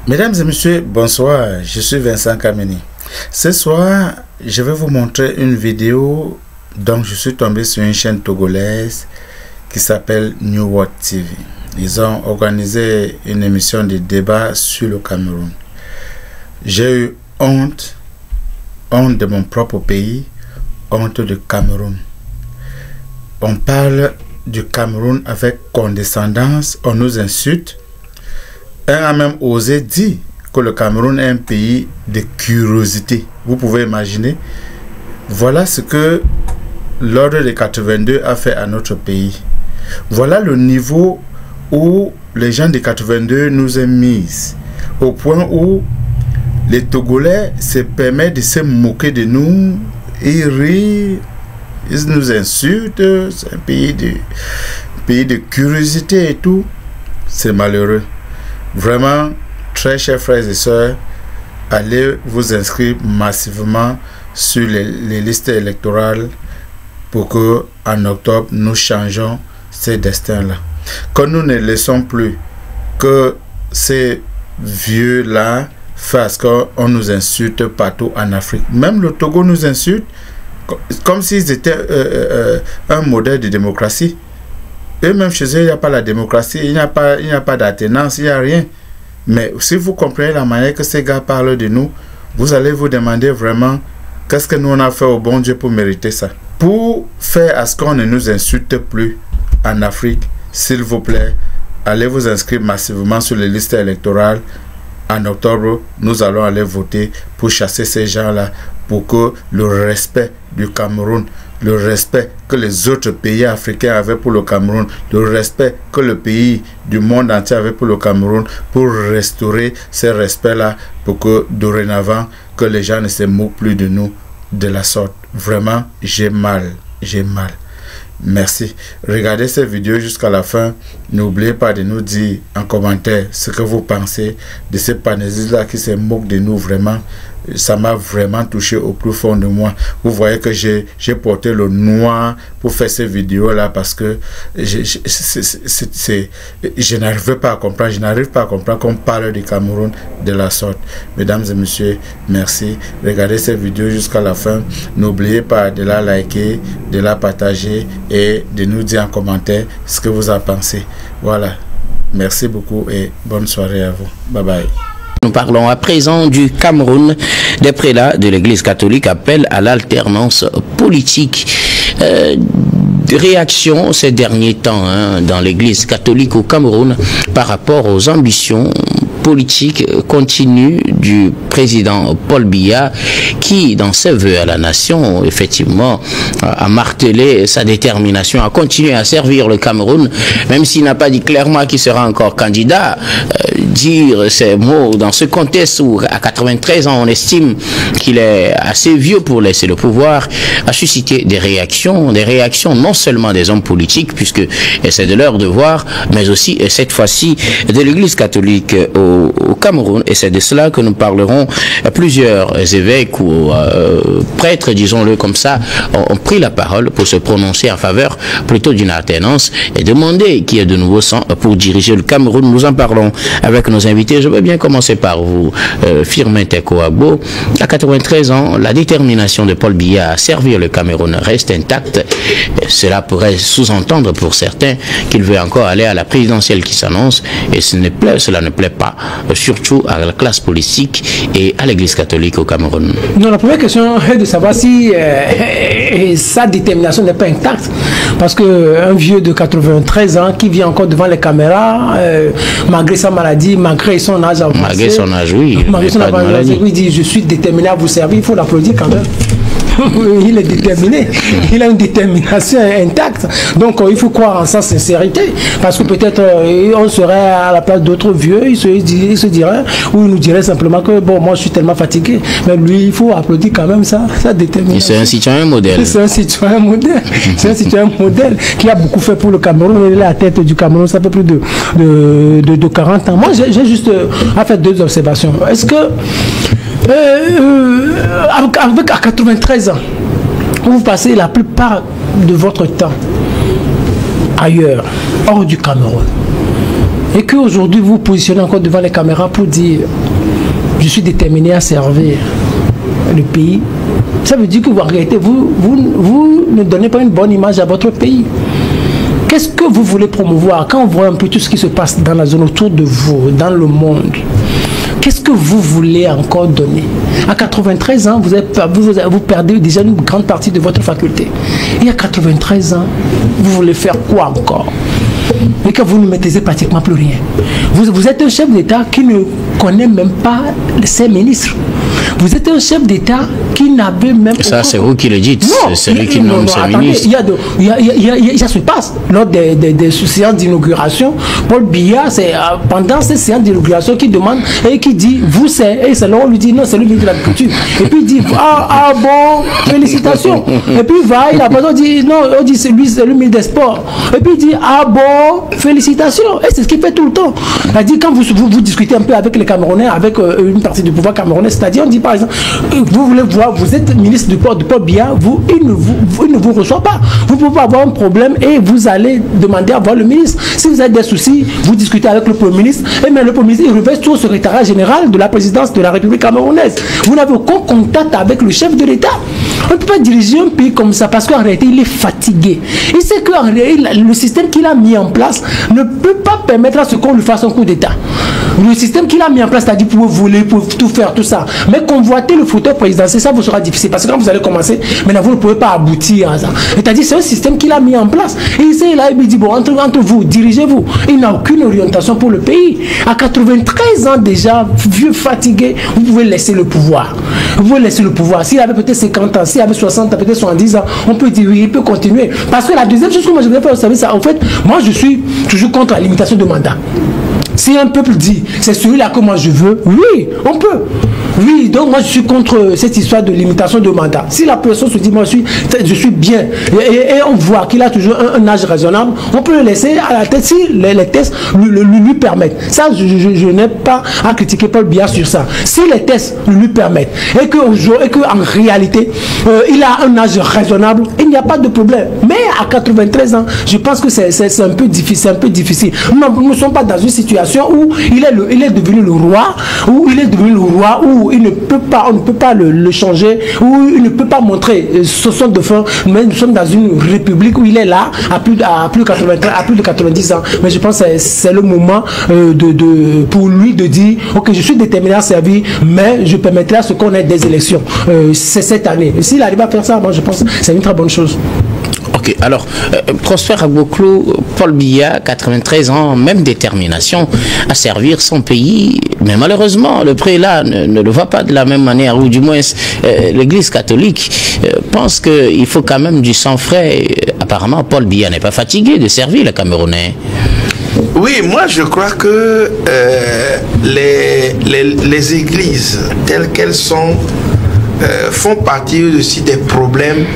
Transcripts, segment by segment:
Mesdames et messieurs, bonsoir, je suis Vincent Kameni. Ce soir, je vais vous montrer une vidéo dont je suis tombé sur une chaîne togolaise qui s'appelle New World TV. Ils ont organisé une émission de débat sur le Cameroun. J'ai eu honte de mon propre pays, honte du Cameroun. On parle du Cameroun avec condescendance, on nous insulte. Un a même osé dire que le Cameroun est un pays de curiosité. Vous pouvez imaginer. Voilà ce que l'ordre de 82 a fait à notre pays. Voilà le niveau où les gens de 82 nous ont mis. Au point où les Togolais se permettent de se moquer de nous. Ils rient, ils nous insultent. C'est un pays de curiosité et tout. C'est malheureux. Vraiment, très chers frères et sœurs, allez vous inscrire massivement sur les listes électorales pour que en octobre nous changeons ces destins-là. Que nous ne laissons plus que ces vieux-là fassent qu'on nous insulte partout en Afrique. Même le Togo nous insulte comme s'ils étaient un modèle de démocratie. Eux-mêmes chez eux, il n'y a pas la démocratie, il n'y a pas d'attenance, il n'y a rien. Mais si vous comprenez la manière que ces gars parlent de nous, vous allez vous demander vraiment qu'est-ce que nous on a fait au bon Dieu pour mériter ça. Pour faire à ce qu'on ne nous insulte plus en Afrique, s'il vous plaît, allez vous inscrire massivement sur les listes électorales. En octobre, nous allons aller voter pour chasser ces gens-là, pour que le respect du Cameroun, le respect que les autres pays africains avaient pour le Cameroun, le respect que le pays du monde entier avait pour le Cameroun, pour restaurer ces respects-là, pour que dorénavant, que les gens ne se moquent plus de nous de la sorte. Vraiment, j'ai mal. Merci. Regardez cette vidéo jusqu'à la fin. N'oubliez pas de nous dire en commentaire ce que vous pensez de ces panélistes-là qui se moquent de nous. Vraiment, ça m'a vraiment touché au plus fond de moi. Vous voyez que j'ai porté le noir pour faire ces vidéos-là parce que je n'arrive pas à comprendre. Je n'arrive pas à comprendre qu'on parle du Cameroun de la sorte. Mesdames et messieurs, merci. Regardez cette vidéo jusqu'à la fin. N'oubliez pas de la liker, de la partager et de nous dire en commentaire ce que vous en pensez. Voilà. Merci beaucoup et bonne soirée à vous. Bye bye. Nous parlons à présent du Cameroun. Des prélats de l'Église catholique appellent à l'alternance politique. Réaction ces derniers temps dans l'Église catholique au Cameroun par rapport aux ambitions politique continue du président Paul Biya qui, dans ses vœux à la nation, effectivement, a martelé sa détermination à continuer à servir le Cameroun, même s'il n'a pas dit clairement qu'il sera encore candidat. Dire ces mots dans ce contexte où, à 93 ans, on estime qu'il est assez vieux pour laisser le pouvoir, a suscité des réactions non seulement des hommes politiques, puisque c'est de leur devoir, mais aussi, cette fois-ci, de l'Église catholique au Cameroun, et c'est de cela que nous parlerons. Plusieurs évêques ou prêtres, disons-le comme ça, ont pris la parole pour se prononcer en faveur plutôt d'une alternance et demander qu'il y ait de nouveaux sang pour diriger le Cameroun. Nous en parlons avec nos invités. Je veux bien commencer par vous, Firmin Teko Agbo. À 93 ans, la détermination de Paul Biya à servir le Cameroun reste intacte. Cela pourrait sous-entendre pour certains qu'il veut encore aller à la présidentielle qui s'annonce, et cela ne plaît pas, surtout à la classe politique et à l'Église catholique au Cameroun. Non, la première question est de savoir si sa détermination n'est pas intacte, parce qu'un vieux de 93 ans qui vient encore devant les caméras, malgré sa maladie, malgré son âge avancé, malgré son âge, oui, malgré son âge avancé, il dit je suis déterminé à vous servir, il faut l'applaudir quand même. Il est déterminé, il a une détermination intacte, donc il faut croire en sa sincérité, parce que peut-être on serait à la place d'autres vieux, il se dirait, ou il nous dirait simplement que bon, moi je suis tellement fatigué, mais lui il faut applaudir quand même sa détermination. C'est un citoyen modèle. C'est un citoyen modèle, c'est un citoyen modèle qui a beaucoup fait pour le Cameroun. Il est à la tête du Cameroun, ça fait plus de 40 ans. Moi j'ai juste à faire deux observations. Est-ce que à 93 ans, vous passez la plupart de votre temps ailleurs, hors du Cameroun, et qu'aujourd'hui vous vous positionnez encore devant les caméras pour dire je suis déterminé à servir le pays, ça veut dire que en réalité vous ne donnez pas une bonne image à votre pays. Qu'est-ce que vous voulez promouvoir quand on voit un peu tout ce qui se passe dans la zone autour de vous, dans le monde? Qu'est-ce que vous voulez encore donner? À 93 ans, vous perdez déjà une grande partie de votre faculté. Et à 93 ans, vous voulez faire quoi encore? Et que vous ne maîtrisez pratiquement plus rien. Vous êtes un chef d'État qui ne connaît même pas ses ministres. Vous êtes un chef d'État qui n'avait même pas... Ça, c'est vous qui le dites. C'est lui qui nomme ses ministres. Ça se passe lors des séances d'inauguration. Paul Biya, c'est pendant ces séances d'inauguration qu'il demande et qui dit, vous c'est... Et c'est là on lui dit, non, c'est le ministre de l'Agriculture. Et puis il dit, ah bon, félicitations. Et puis il va, on dit, non, on dit, c'est lui, c'est le ministre des Sports. Et puis il dit, ah bon, félicitations. Et c'est ce qu'il fait tout le temps. C'est-à-dire, quand vous discutez un peu avec les Camerounais, avec une partie du pouvoir camerounais, c'est-à-dire, on dit par exemple, vous voulez voir, vous êtes ministre du port de Paul Biya, il ne vous reçoit pas. Vous pouvez avoir un problème et vous allez demander à voir le ministre. Si vous avez des soucis, vous discutez avec le Premier ministre, et même le Premier ministre, il revêt tout au secrétariat général de la présidence de la République camerounaise. Vous n'avez aucun contact avec le chef de l'État. On ne peut pas diriger un pays comme ça parce qu'en réalité, il est fatigué. Il sait que le système qu'il a mis en place ne peut pas permettre à ce qu'on lui fasse un coup d'État. Le système qu'il a mis en place, c'est-à-dire pour voler, pour tout faire, tout ça. Mais convoiter le fauteuil présidentiel, ça vous sera difficile. Parce que quand vous allez commencer, maintenant vous ne pouvez pas aboutir à ça. C'est-à-dire c'est un système qu'il a mis en place. Et il sait, là, il dit, bon, entre vous, dirigez-vous. Il n'a aucune orientation pour le pays. À 93 ans déjà, vieux, fatigué, vous pouvez laisser le pouvoir. Vous pouvez laisser le pouvoir. S'il avait peut-être 50 ans, s'il avait 60 ans, peut-être 70 ans, on peut dire oui, il peut continuer. Parce que la deuxième chose que moi je voudrais faire, vous savez, ça, en fait, moi je suis toujours contre la limitation de mandat. Si un peuple dit, c'est celui-là que moi je veux, oui, on peut. Oui, donc moi je suis contre cette histoire de limitation de mandat. Si la personne se dit, moi je suis bien, et on voit qu'il a toujours un âge raisonnable, on peut le laisser à la tête si les tests lui permettent. Ça, je n'ai pas à critiquer Paul Biya sur ça. Si les tests lui permettent, et qu'en réalité, il a un âge raisonnable, il n'y a pas de problème. Mais à 93 ans, je pense que c'est un peu difficile. Nous ne sommes pas dans une situation où il est devenu le roi, où on ne peut pas le changer, où il ne peut pas montrer son de fin. Mais nous sommes dans une république où il est là à plus de 90 ans. Mais je pense que c'est le moment pour lui de dire, ok, je suis déterminé à servir, mais je permettrai à ce qu'on ait des élections. C'est cette année. S'il arrive à faire ça, moi je pense que c'est une très bonne chose. Ok, alors, Prosper Agboklo, Paul Biya, 93 ans, même détermination à servir son pays, mais malheureusement, le prélat ne le voit pas de la même manière, ou du moins, l'Église catholique pense qu'il faut quand même du sang frais. Apparemment, Paul Biya n'est pas fatigué de servir les Camerounais. Oui, moi je crois que les églises telles qu'elles sont font partie aussi des problèmes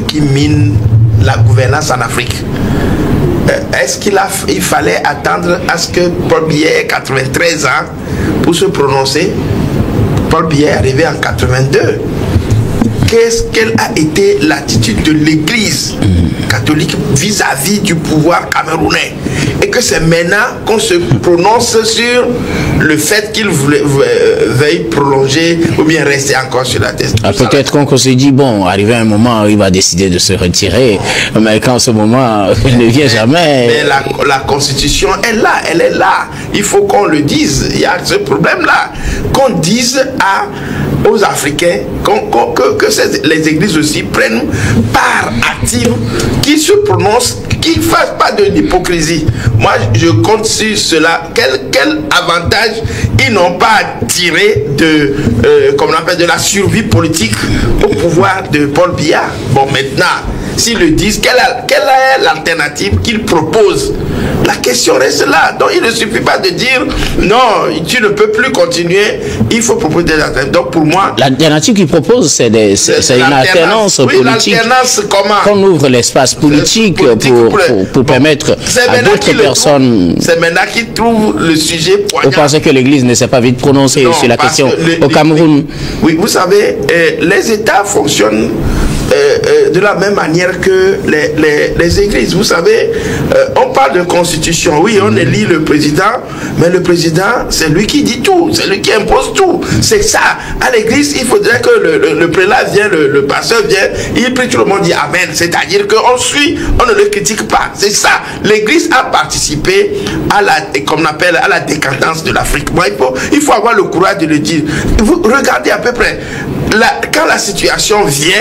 qui minent la gouvernance en Afrique. Est-ce qu'il fallait attendre à ce que Paul Biya ait 93 ans pour se prononcer? Paul Biya est arrivé en 82. Quelle a été l'attitude de l'Église catholique vis-à-vis du pouvoir camerounais? Et que c'est maintenant qu'on se prononce sur le fait qu'il veuille prolonger ou bien rester encore sur la tête. Peut-être qu'on se dit, bon, arrivé un moment, il va décider de se retirer, mais quand ce moment il ne vient jamais... Mais la Constitution est là, elle est là. Il faut qu'on le dise. Il y a ce problème-là. Qu'on dise aux Africains que les églises aussi prennent part active, qu'ils se prononcent, qu'ils ne fassent pas de l'hypocrisie. Moi, je compte sur cela. Quel avantage ils n'ont pas à tirer comme on appelle, de la survie politique au pouvoir de Paul Biya. Bon, maintenant, s'ils le disent, quelle est l'alternative qu'ils proposent? La question reste là. Donc il ne suffit pas de dire non, tu ne peux plus continuer, il faut proposer des alternatives. Donc pour moi, l'alternative qu'ils proposent, c'est une alternance politique. L'alternance comment? Qu'on ouvre l'espace politique pour permettre à d'autres personnes. C'est maintenant qu'ils trouvent le sujet poignant. Vous pensez que l'Église ne s'est pas vite prononcée sur la question au Cameroun? Oui, vous savez, les États fonctionnent de la même manière que les églises. Vous savez, on parle de constitution, oui, on élit le président, mais le président, c'est lui qui dit tout, c'est lui qui impose tout. C'est ça. À l'église, il faudrait que le prélat vienne, le pasteur vienne, il prie, tout le monde dit Amen. C'est-à-dire qu'on suit, on ne le critique pas. C'est ça. L'église a participé à comme on appelle, à la décadence de l'Afrique. Bon, il faut avoir le courage de le dire. Vous regardez à peu près, quand la situation vient,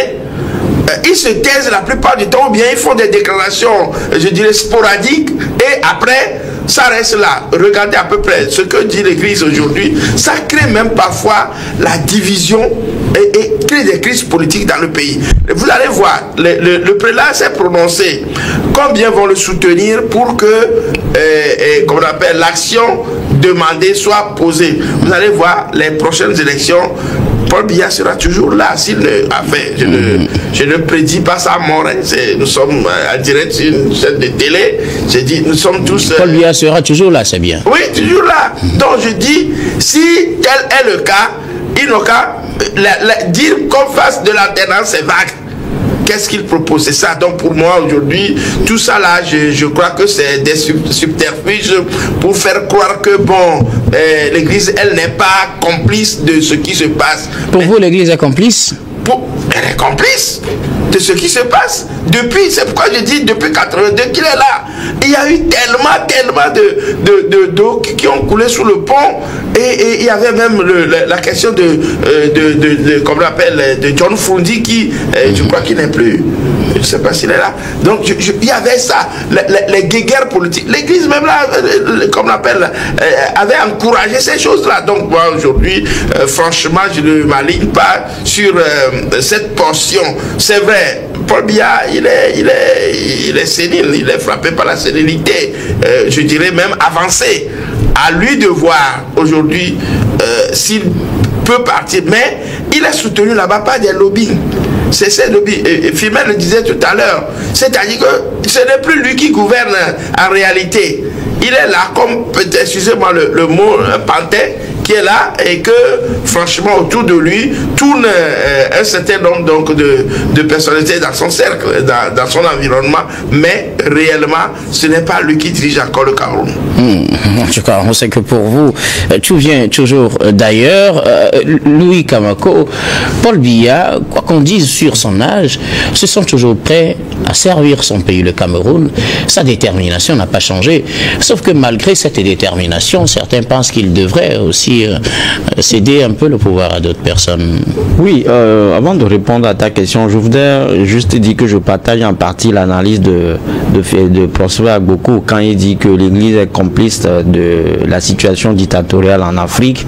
ils se taisent la plupart du temps, ou bien ils font des déclarations, je dirais, sporadiques, et après, ça reste là. Regardez à peu près ce que dit l'église aujourd'hui. Ça crée même parfois la division et crée des crises politiques dans le pays. Vous allez voir, le prélat s'est prononcé. Combien vont le soutenir pour que, comme on appelle, l'action demandée soit posée. Vous allez voir, les prochaines élections, Paul Biya sera toujours là. Je ne prédis pas sa mort. Hein. Nous sommes en direct sur une chaîne de télé. J'ai dit, nous sommes tous... Paul Biya sera toujours là, c'est bien. Oui, toujours là. Donc je dis, si tel est le cas, il n'a qu'à dire qu'on fasse de l'alternance, c'est vague. Qu'est-ce qu'il propose? C'est ça. Donc pour moi aujourd'hui, tout ça là, je crois que c'est des subterfuges pour faire croire que bon, l'église, elle n'est pas complice de ce qui se passe. Pour vous, l'église est complice? Elle est complice de ce qui se passe. Depuis, c'est pourquoi je dis depuis 82 qu'il est là. Il y a eu tellement d'eau qui ont coulé sous le pont. Et il y avait même la question comme on l'appelle, de John Fundi qui, je crois qu'il n'est plus. Je ne sais pas s'il est là. Donc, il y avait ça, les guéguerres politiques. L'église même là, comme on l'appelle, avait encouragé ces choses-là. Donc, moi, aujourd'hui, franchement, je ne m'aligne pas sur cette portion. C'est vrai, Paul Biya, il est sénile, il est frappé par la sénilité, je dirais même avancée. À lui de voir aujourd'hui s'il peut partir, mais il est soutenu là-bas par des lobbies. C'est ces lobbies. Firmin le disait tout à l'heure. C'est-à-dire que ce n'est plus lui qui gouverne en réalité. Il est là comme, excusez-moi le mot, un pantin qui est là et que franchement autour de lui tourne un certain nombre donc de personnalités dans son cercle, dans son environnement, mais réellement ce n'est pas lui qui dirige encore le Cameroun. En tout cas, on sait que pour vous, tout vient toujours d'ailleurs. Louis Kamako, Paul Biya, quoi qu'on dise sur son âge, se sont toujours prêts à servir son pays, le Cameroun. Sa détermination n'a pas changé. Sauf que malgré cette détermination, certains pensent qu'il devrait aussi céder un peu le pouvoir à d'autres personnes. Oui, avant de répondre à ta question, je voudrais juste dire que je partage en partie l'analyse de Prosper Agbokou quand il dit que l'Église est complice de la situation dictatoriale en Afrique.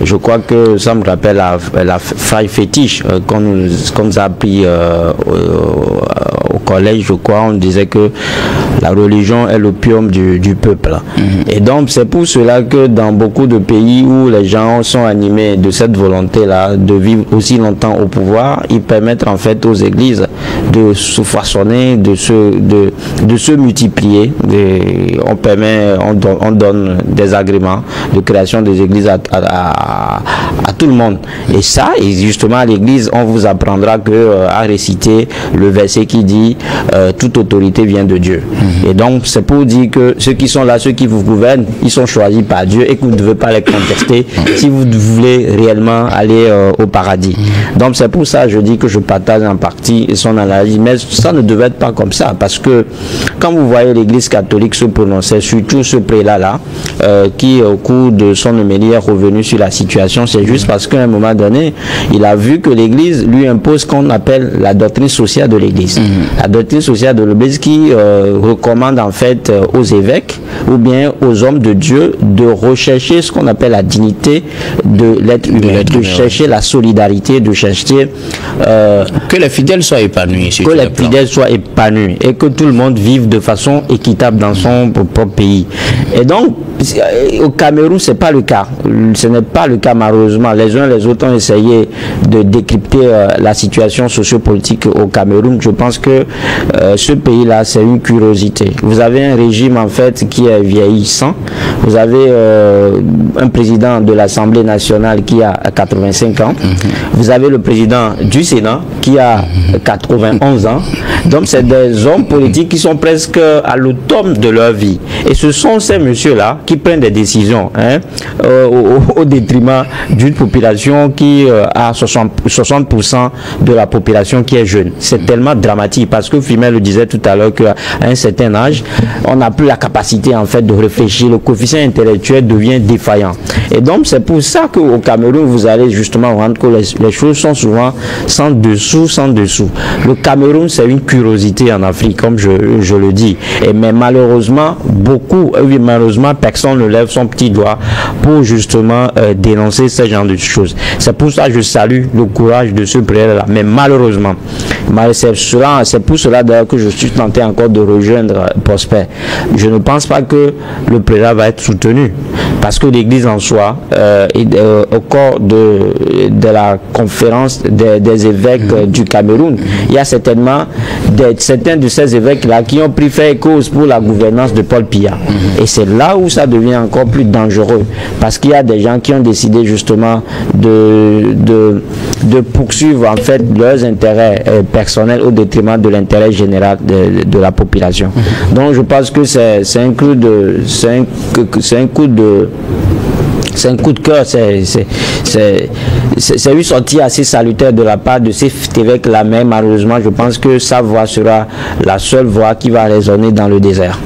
Je crois que ça me rappelle la faille fétiche qu'on nous a appris au collège, je crois. On disait que la religion est l'opium du peuple. Et donc c'est pour cela que dans beaucoup de pays où les gens sont animés de cette volonté-là de vivre aussi longtemps au pouvoir, ils permettent en fait aux églises de se façonner, de se multiplier. On donne des agréments de création des églises à tout le monde. Et ça, et justement à l'église, on vous apprendra à réciter le verset qui dit toute autorité vient de Dieu. Et donc c'est pour dire que ceux qui sont là, ceux qui vous gouvernent, ils sont choisis par Dieu et que vous ne devez pas les contester si vous voulez réellement aller au paradis. Donc c'est pour ça je dis que je partage en partie son analyse, mais ça ne devait être pas comme ça, parce que quand vous voyez l'église catholique se prononcer, surtout ce prélat-là, qui au cours de son homélie est revenu sur la situation, c'est juste parce qu'à un moment donné, il a vu que l'église lui impose ce qu'on appelle la doctrine sociale de l'église. La doctrine sociale de l'église qui recommande en fait aux évêques ou bien aux hommes de Dieu de rechercher ce qu'on appelle la dignité de l'être humain, de chercher la solidarité, de chercher que les fidèles soient épanouis. Que les fidèles soient épanouis et que tout le monde vive de façon équitable dans son propre pays. Et donc, au Cameroun, c'est pas le cas. Ce n'est pas le cas malheureusement. Les uns les autres ont essayé de décrypter la situation sociopolitique au Cameroun. Je pense que ce pays-là, c'est une curiosité. Vous avez un régime en fait qui est vieillissant. Vous avez un président de l'Assemblée nationale qui a 85 ans. Vous avez le président du Sénat qui a 91 ans. Donc c'est des hommes politiques qui sont presque à l'automne de leur vie. Et ce sont ces messieurs-là qui prennent des décisions au détriment d'une population qui a 60% de la population qui est jeune. C'est tellement dramatique parce que Fimel le disait tout à l'heure qu'à un certain âge, on n'a plus la capacité en fait de réfléchir. Le coefficient intellectuel devient défaillant. Et donc c'est pour ça qu'au Cameroun, vous allez justement rendre que les choses sont souvent sans dessous. Le Cameroun, c'est une curiosité en Afrique, comme je le dis. Mais malheureusement, malheureusement, personne ne lève son petit doigt pour justement dénoncer ce genre de choses. C'est pour ça que je salue le courage de ce président-là. Mais malheureusement, c'est pour cela d'ailleurs que je suis tenté encore de rejoindre Prosper. Je ne pense pas que le président va être soutenu. Parce que l'Église en soi, au corps de la conférence des évêques du Cameroun, il y a certainement certains de ces évêques-là qui ont pris fait cause pour la gouvernance de Paul Biya. Et c'est là où ça devient encore plus dangereux. Parce qu'il y a des gens qui ont décidé justement de poursuivre en fait leurs intérêts personnels au détriment de l'intérêt général de la population. Donc je pense que c'est un coup de cœur, c'est une sortie assez salutaire de la part de cet évêque-là, mais malheureusement, je pense que sa voix sera la seule voix qui va résonner dans le désert.